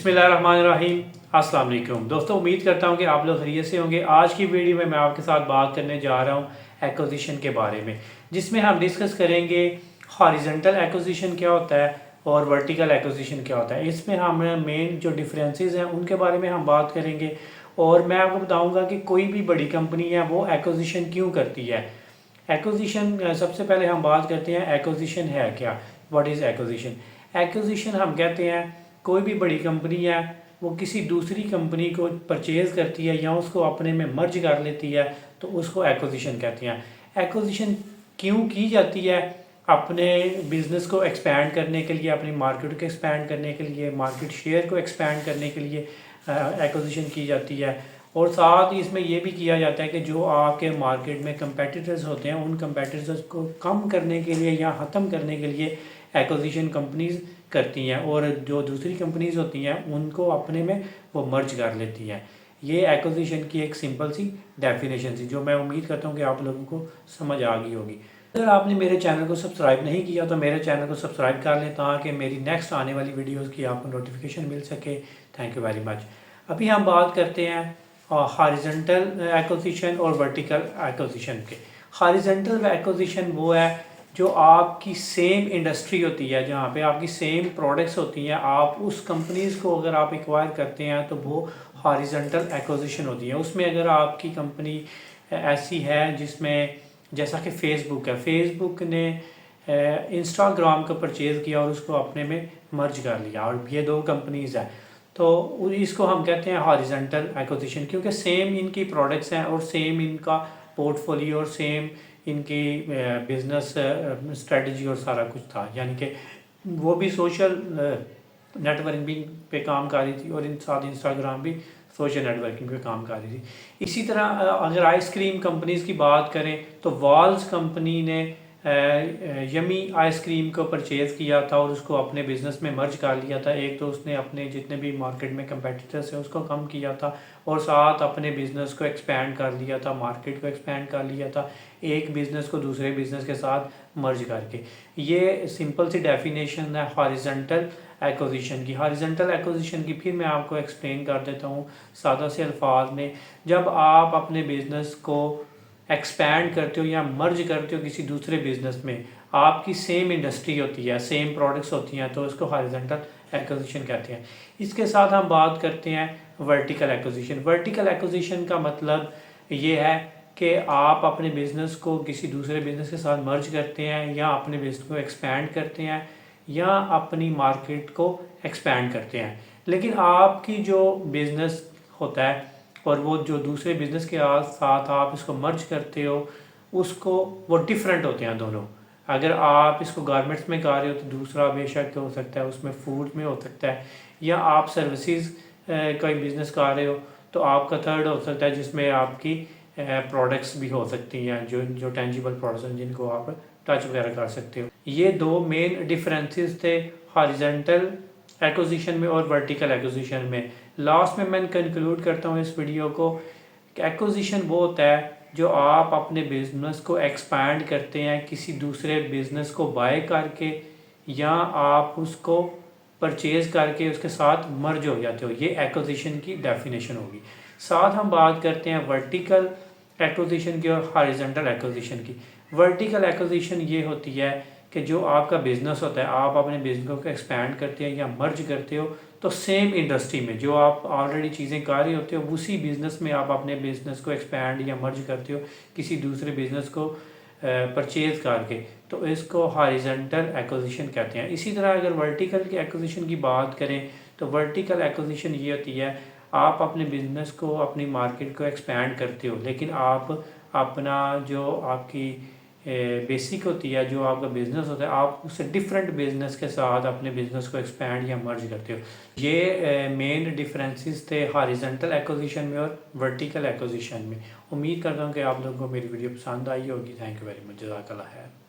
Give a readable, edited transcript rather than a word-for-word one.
बिस्मिल्लाहिर्रहमानिर्रहीम। अस्सलाम वालेकुम दोस्तों, उम्मीद करता हूँ कि आप लोग खैरियत से होंगे। आज की वीडियो में मैं आपके साथ बात करने जा रहा हूँ एक्विजिशन के बारे में, जिसमें हम डिस्कस करेंगे हॉरिजॉन्टल एक्विजिशन क्या होता है और वर्टिकल एक्विजिशन क्या होता है। इसमें हम मेन जो डिफरेंसेस हैं उनके बारे में हम बात करेंगे और मैं आपको बताऊँगा कि कोई भी बड़ी कंपनी है वो एक्विजिशन क्यों करती है। एक्विजिशन सबसे पहले हम बात करते हैं एक्विजिशन है क्या, व्हाट इज़ एक्विजिशन। एक्विजिशन हम कहते हैं कोई भी बड़ी कंपनी है वो किसी दूसरी कंपनी को परचेज़ करती है या उसको अपने में मर्ज कर लेती है तो उसको एक्विजिशन कहते हैं। एक्विजिशन क्यों की जाती है? अपने बिज़नेस को एक्सपैंड करने के लिए, अपनी मार्केट को एक्सपैंड करने के लिए, मार्केट शेयर को एक्सपैंड करने के लिए एक्विजिशन की जाती है। और साथ ही इसमें यह भी किया जाता है कि जो आपके मार्केट में कंपेटिटर्स होते हैं उन कंपेटिटर्स को कम करने के लिए या ख़त्म करने के लिए एक्विजिशन कंपनीज करती हैं और जो दूसरी कंपनीज होती हैं उनको अपने में वो मर्ज कर लेती हैं। ये एक्विजिशन की एक सिंपल सी डेफिनेशन थी जो मैं उम्मीद करता हूँ कि आप लोगों को समझ आ गई होगी। अगर आपने मेरे चैनल को सब्सक्राइब नहीं किया तो मेरे चैनल को सब्सक्राइब कर लें ताकि मेरी नेक्स्ट आने वाली वीडियोज़ की आपको नोटिफिकेशन मिल सके। Thank you very much. अभी हम बात करते हैं हॉरिजॉन्टल एक्विजिशन और वर्टिकल एक्विजिशन के। हॉरिजॉन्टल एक्विजिशन वो है जो आपकी सेम इंडस्ट्री होती है, जहाँ पे आपकी सेम प्रोडक्ट्स होती हैं, आप उस कंपनीज़ को अगर आप एक्वायर करते हैं तो वो हॉरिजॉन्टल एक्विजिशन होती है। उसमें अगर आपकी कंपनी ऐसी है जिसमें जैसा कि फेसबुक ने इंस्टाग्राम को परचेज़ किया और उसको अपने में मर्ज कर लिया और ये दो कंपनीज़ हैं तो इसको हम कहते हैं हॉरिजॉन्टल एक्विजिशन, क्योंकि सेम इनकी प्रोडक्ट्स हैं और सेम इनका पोर्टफोलियो और सेम इनकी बिज़नेस स्ट्रेटजी और सारा कुछ था। यानी कि वो भी सोशल नेटवर्किंग पे काम कर रही थी और इन साथ इंस्टाग्राम भी सोशल नेटवर्किंग पे काम कर रही थी। इसी तरह अगर आइसक्रीम कंपनीज़ की बात करें तो वॉल्स कंपनी ने यमी आइसक्रीम को परचेज़ किया था और उसको अपने बिज़नेस में मर्ज कर लिया था। एक तो उसने अपने जितने भी मार्केट में कंपेटिटर्स हैं उसको कम किया था और साथ अपने बिज़नेस को एक्सपैंड कर लिया था, मार्केट को एक्सपैंड कर लिया था एक बिज़नेस को दूसरे बिज़नेस के साथ मर्ज करके। ये सिंपल सी डेफिनेशन है हॉरिजॉन्टल एक्विजिशन की। हॉरिजॉन्टल एक्विजिशन की फिर मैं आपको एक्सप्लेन कर देता हूँ सादा से अल्फाज में। जब आप अपने बिज़नेस को एक्सपैंड करते हो या मर्ज करते हो किसी दूसरे बिज़नेस में, आपकी सेम इंडस्ट्री होती है, सेम प्रोडक्ट्स होती हैं, तो इसको हॉरिजॉन्टल एक्विजिशन कहते हैं। इसके साथ हम बात करते हैं वर्टिकल एक्विजिशन। वर्टिकल एक्विजिशन का मतलब ये है कि आप अपने बिज़नेस को किसी दूसरे बिज़नेस के साथ मर्ज करते हैं या अपने बिज़नेस को एक्सपैंड करते हैं या अपनी मार्केट को एक्सपैंड करते हैं। लेकिन आपकी जो बिज़नेस होता है और वो जो दूसरे बिज़नेस के साथ आप इसको मर्ज करते हो उसको वो डिफरेंट होते हैं दोनों। अगर आप इसको गारमेंट्स में कर रहे हो तो दूसरा बेशक हो सकता है उसमें फूड में हो सकता है, या आप सर्विसेज का बिज़नेस कर रहे हो तो आपका थर्ड हो सकता है जिसमें आपकी प्रोडक्ट्स भी हो सकती हैं, जो टेंजिबल प्रोडक्ट्स हैं जिनको आप टच वगैरह कर सकते हो। ये दो मेन डिफरेंसेस थे हॉरिजॉन्टल एक्विजिशन में और वर्टिकल एक्विजिशन में। लास्ट में मैं कंक्लूड करता हूँ इस वीडियो को कि एक्विजिशन वो होता है जो आप अपने बिज़नेस को एक्सपैंड करते हैं किसी दूसरे बिज़नेस को बाय करके या आप उसको परचेज़ करके उसके साथ मर्ज हो जाते हो। ये एक्विजिशन की डेफिनेशन होगी। साथ हम बात करते हैं वर्टिकल एक्विजिशन की और हॉरिजॉन्टल एक्विजिशन की। वर्टिकल एक्विजिशन ये होती है कि जो आपका बिज़नेस होता है, आप अपने बिज़नेस को एक्सपैंड करते हैं या मर्ज करते हो तो सेम इंडस्ट्री में जो आप ऑलरेडी चीज़ें कर रहे होते हो उसी बिज़नेस में आप अपने बिज़नेस को एक्सपैंड या मर्ज करते हो किसी दूसरे बिज़नेस को परचेज़ करके, तो इसको हॉरिजॉन्टल एक्विजिशन कहते हैं। इसी तरह अगर वर्टिकल की एक्विजिशन की बात करें तो वर्टिकल एक्विजिशन ये होती है आप अपने बिज़नेस को, अपनी मार्केट को एक्सपैंड करते हो लेकिन आप अपना जो आपकी बेसिक होती है, जो आपका बिज़नेस होता है, आप उससे डिफरेंट बिज़नेस के साथ अपने बिज़नेस को एक्सपैंड या मर्ज करते हो। ये मेन डिफरेंसेस थे हॉरिजॉन्टल एक्विजिशन में और वर्टिकल एक्विजिशन में। उम्मीद करता हूँ कि आप लोगों को मेरी वीडियो पसंद आई होगी। Thank you very much. जज़ाकल्लाह खैर।